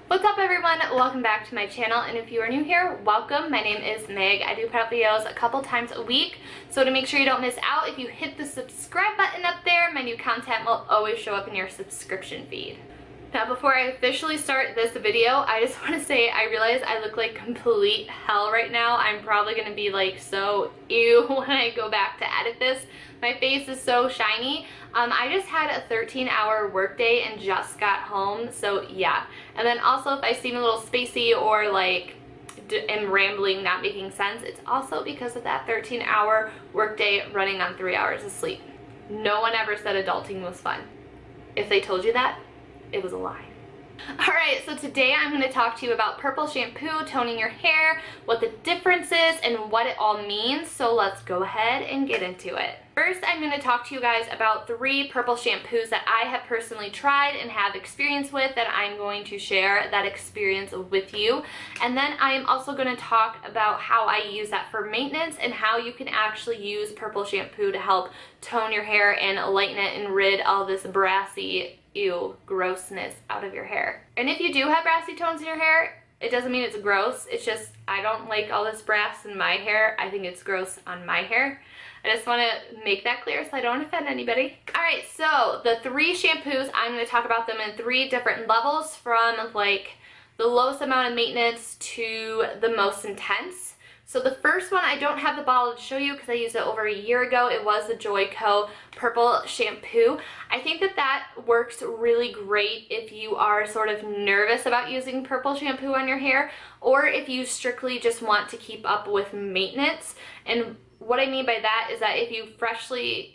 What's up everyone? Welcome back to my channel, and if you are new here, welcome. My name is Meg. I do put out videos a couple times a week, so to make sure you don't miss out, if you hit the subscribe button up there, my new content will always show up in your subscription feed. Now before I officially start this video, I just want to say I realize I look like complete hell right now. I'm probably going to be like so ew when I go back to edit this. My face is so shiny. I just had a 13-hour workday and just got home, so yeah. And then also if I seem a little spacey or like am rambling, not making sense, it's also because of that 13-hour workday running on 3 hours of sleep. No one ever said adulting was fun. If they told you that, it was a lie. Alright, so today I'm going to talk to you about Purple Shampoo, toning your hair, what the difference is, and what it all means, so let's go ahead and get into it. First, I'm going to talk to you guys about 3 Purple shampoos that I have personally tried and have experience with, that I'm going to share that experience with you. And then I am also going to talk about how I use that for maintenance and how you can actually use Purple Shampoo to help tone your hair and lighten it and rid all this brassy grossness out of your hair. And if you do have brassy tones in your hair, it doesn't mean it's gross. It's just I don't like all this brass in my hair. I think it's gross on my hair. I just want to make that clear so I don't offend anybody. Alright, so the 3 shampoos, I'm going to talk about them in 3 different levels, from like the lowest amount of maintenance to the most intense. So the first one, I don't have the bottle to show you because I used it over a year ago. It was the Joico Purple Shampoo. I think that works really great if you are sort of nervous about using Purple Shampoo on your hair, or if you strictly just want to keep up with maintenance. And what I mean by that is that if you freshly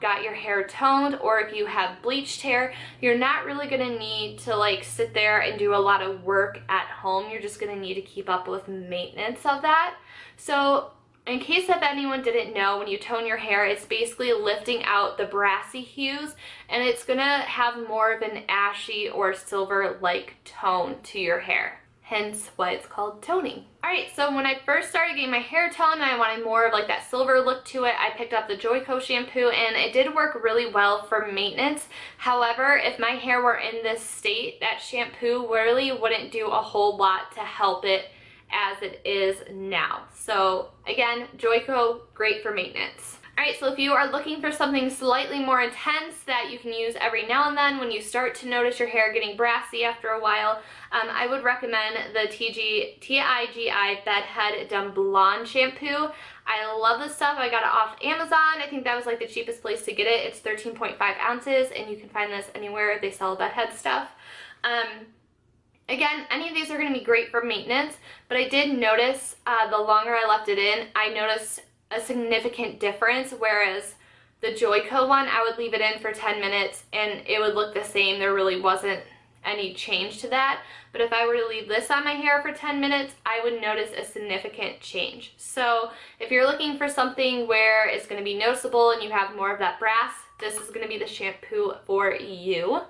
got your hair toned, or if you have bleached hair, you're not really going to need to like sit there and do a lot of work at home. You're just going to need to keep up with maintenance of that. So in case if anyone didn't know, when you tone your hair, it's basically lifting out the brassy hues, and it's going to have more of an ashy or silver-like tone to your hair. Hence why it's called toning. Alright, so when I first started getting my hair toned and I wanted more of like that silver look to it, I picked up the Joico shampoo, and it did work really well for maintenance. However, if my hair were in this state, that shampoo really wouldn't do a whole lot to help it as it is now. So again, Joico, great for maintenance. Alright, so if you are looking for something slightly more intense that you can use every now and then when you start to notice your hair getting brassy after a while, I would recommend the TIGI Bedhead Dumb Blonde Shampoo. I love this stuff. I got it off Amazon. I think that was like the cheapest place to get it. It's 13.5 ounces, and you can find this anywhere they sell bedhead stuff. Again, any of these are going to be great for maintenance, but I did notice the longer I left it in, I noticed a significant difference, whereas the Joico one, I would leave it in for 10 minutes and it would look the same. There really wasn't any change to that. But if I were to leave this on my hair for 10 minutes, I would notice a significant change. So if you're looking for something where it's going to be noticeable and you have more of that brass, this is going to be the shampoo for you.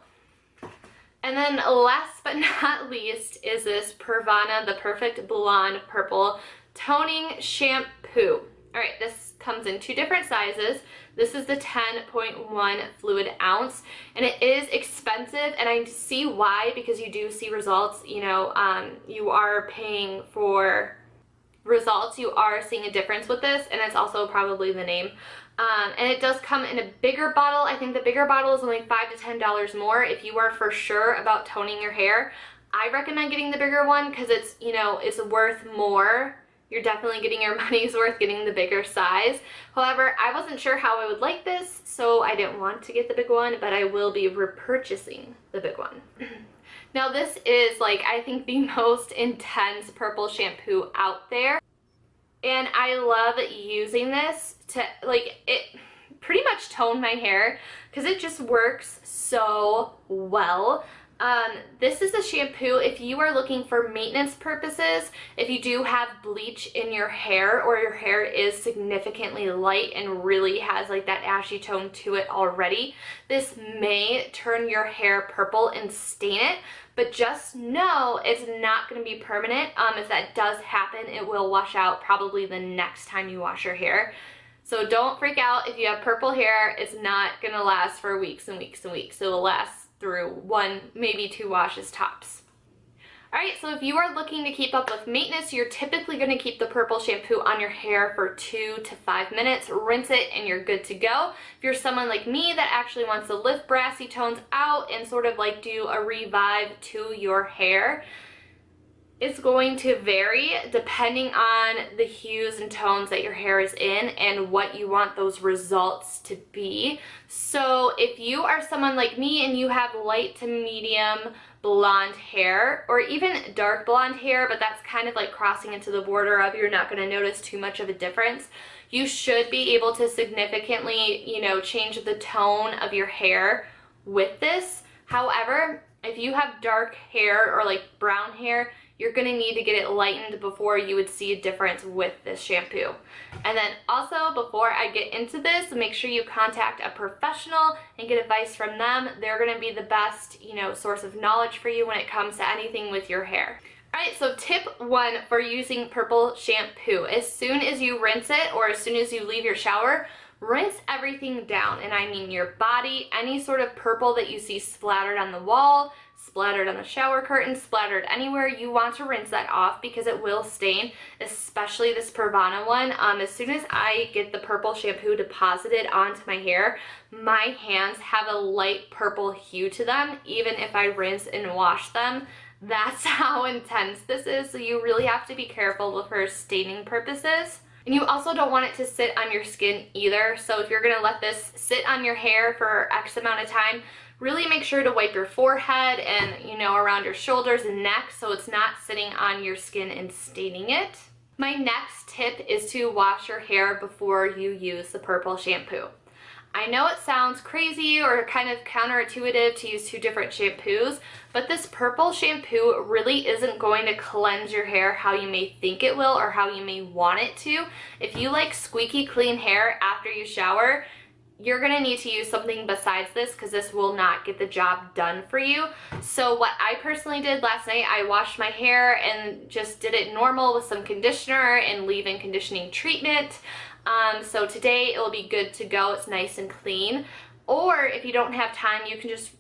And then last but not least is this Purvana The Perfect Blonde Purple Toning Shampoo. Alright, this comes in 2 different sizes. This is the 10.1 fluid ounce, and it is expensive, and I see why, because you do see results. You are paying for results. You are seeing a difference with this, and it's also probably the name. And it does come in a bigger bottle. I think the bigger bottle is only $5 to $10 more. If you are for sure about toning your hair, I recommend getting the bigger one because it's, it's worth more. You're definitely getting your money's worth getting the bigger size. However, I wasn't sure how I would like this, so I didn't want to get the big one, but I will be repurchasing the big one. Now this is like, I think, the most intense purple shampoo out there. And I love using this to, like, it pretty much tone my hair because it just works so well. This is a shampoo if you are looking for maintenance purposes. If you do have bleach in your hair, or your hair is significantly light and really has like that ashy tone to it already, this may turn your hair purple and stain it, but just know it's not going to be permanent. If that does happen, it will wash out probably the next time you wash your hair. So don't freak out if you have purple hair. It's not going to last for weeks and weeks and weeks. It will last through 1, maybe 2 washes tops. Alright, so if you are looking to keep up with maintenance, you're typically going to keep the Purple shampoo on your hair for 2 to 5 minutes, rinse it, and you're good to go. If you're someone like me that actually wants to lift brassy tones out and sort of like do a revive to your hair, it's going to vary depending on the hues and tones that your hair is in and what you want those results to be. So if you are someone like me and you have light to medium blonde hair, or even dark blonde hair, but that's kind of like crossing into the border of you're not going to notice too much of a difference, you should be able to significantly, change the tone of your hair with this. However, if you have dark hair or like brown hair, you're going to need to get it lightened before you would see a difference with this shampoo. And then also, before I get into this, make sure you contact a professional and get advice from them. They're going to be the best, source of knowledge for you when it comes to anything with your hair. Alright, so tip 1 for using Purple shampoo. As soon as you rinse it or as soon as you leave your shower, rinse everything down. And I mean your body, any sort of purple that you see splattered on the wall, splattered on the shower curtain, splattered anywhere, you want to rinse that off because it will stain, especially this Pravana one. As soon as I get the Purple shampoo deposited onto my hair, my hands have a light purple hue to them, even if I rinse and wash them. That's how intense this is, so you really have to be careful for staining purposes. And you also don't want it to sit on your skin either, so if you're going to let this sit on your hair for X amount of time, really make sure to wipe your forehead and, around your shoulders and neck so it's not sitting on your skin and staining it. My next tip is to wash your hair before you use the Purple shampoo. I know it sounds crazy or kind of counterintuitive to use 2 different shampoos, but this Purple shampoo really isn't going to cleanse your hair how you may think it will or how you may want it to. If you like squeaky clean hair after you shower, you're going to need to use something besides this because this will not get the job done for you. So what I personally did last night, I washed my hair and just did it normal with some conditioner and leave-in conditioning treatment. So today it'll be good to go. It's nice and clean. Or if you don't have time, you can just,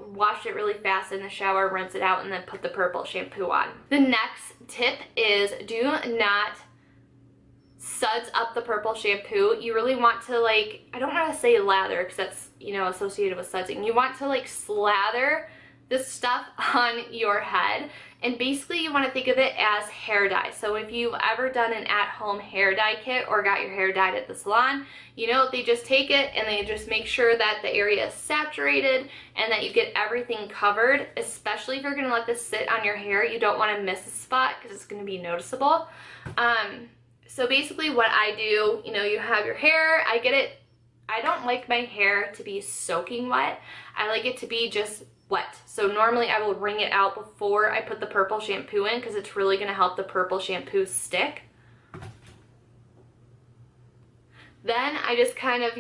wash it really fast in the shower, rinse it out, and then put the Purple shampoo on. The next tip is do not suds up the Purple shampoo. You really want to I don't want to say lather because that's, associated with sudsing. You want to slather this stuff on your head, and basically you want to think of it as hair dye. So if you've ever done an at-home hair dye kit or got your hair dyed at the salon, they just take it and they just make sure that the area is saturated and that you get everything covered, especially if you're going to let this sit on your hair. You don't want to miss a spot because it's going to be noticeable. So basically what I do, you have your hair, I don't like my hair to be soaking wet. I like it to be just wet. So normally I will wring it out before I put the Purple shampoo in because it's really going to help the Purple shampoo stick. Then I just kind of,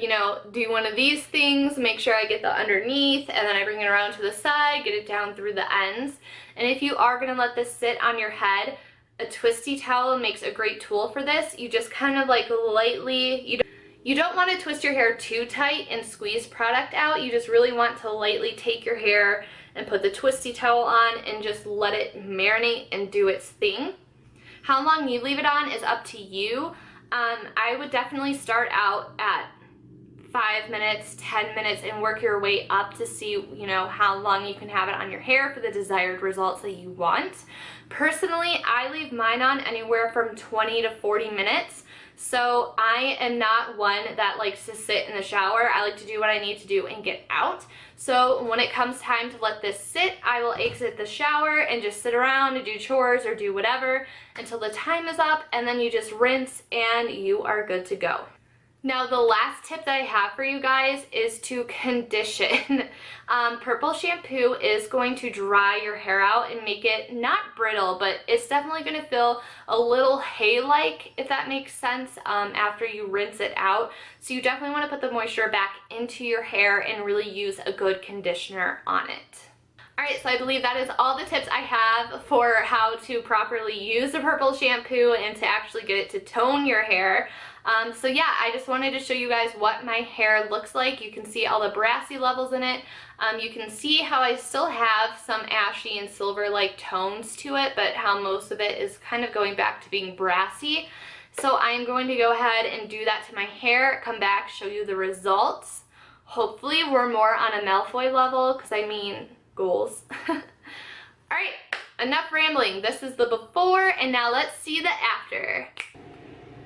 do one of these things, make sure I get the underneath, and then I bring it around to the side, get it down through the ends. And if you are going to let this sit on your head, a twisty towel makes a great tool for this. You just kind of lightly, you don't want to twist your hair too tight and squeeze product out. You just really want to lightly take your hair and put the twisty towel on and just let it marinate and do its thing. How long you leave it on is up to you. I would definitely start out at 5 minutes, 10 minutes, and work your way up to see, how long you can have it on your hair for the desired results that you want. Personally, I leave mine on anywhere from 20 to 40 minutes. So I am not one that likes to sit in the shower. I like to do what I need to do and get out. So when it comes time to let this sit, I will exit the shower and just sit around and do chores or do whatever until the time is up, and then you just rinse and you are good to go. Now the last tip that I have for you guys is to condition. Purple shampoo is going to dry your hair out and make it not brittle, but it's definitely going to feel a little hay-like, if that makes sense, after you rinse it out. So you definitely want to put the moisture back into your hair and really use a good conditioner on it. Alright, so I believe that is all the tips I have for how to properly use the Purple shampoo and to actually get it to tone your hair. So yeah, I just wanted to show you guys what my hair looks like. You can see all the brassy levels in it. You can see how I still have some ashy and silver-like tones to it, but how most of it is kind of going back to being brassy. So I'm going to go ahead and do that to my hair, come back, show you the results. Hopefully we're more on a Malfoy level, because I mean, goals. Alright, enough rambling. This is the before, and now let's see the after.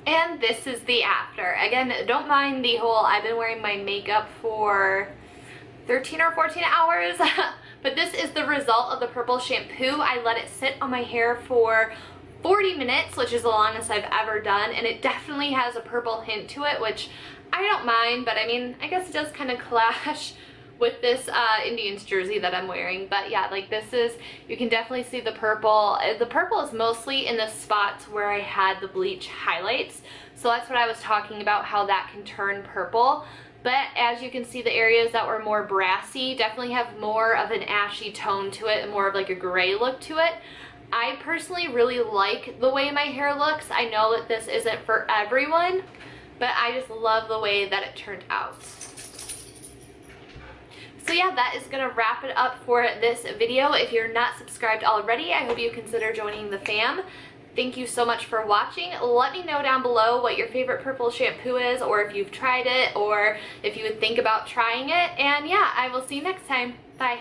And this is the after. Again, don't mind the whole, I've been wearing my makeup for 13 or 14 hours, but this is the result of the Purple Shampoo. I let it sit on my hair for 40 minutes, which is the longest I've ever done, and it definitely has a purple hint to it, which I don't mind, but I mean, I guess it does kind of clash with this Indians jersey that I'm wearing. But yeah, like this is, you can definitely see the purple. The purple is mostly in the spots where I had the bleach highlights, so that's what I was talking about, how that can turn purple. But as you can see, the areas that were more brassy definitely have more of an ashy tone to it and more of like a gray look to it. I personally really like the way my hair looks. I know that this isn't for everyone, but I just love the way that it turned out. So yeah, that is going to wrap it up for this video. If you're not subscribed already, I hope you consider joining the fam. Thank you so much for watching. Let me know down below what your favorite purple shampoo is, or if you've tried it, or if you would think about trying it. And yeah, I will see you next time. Bye.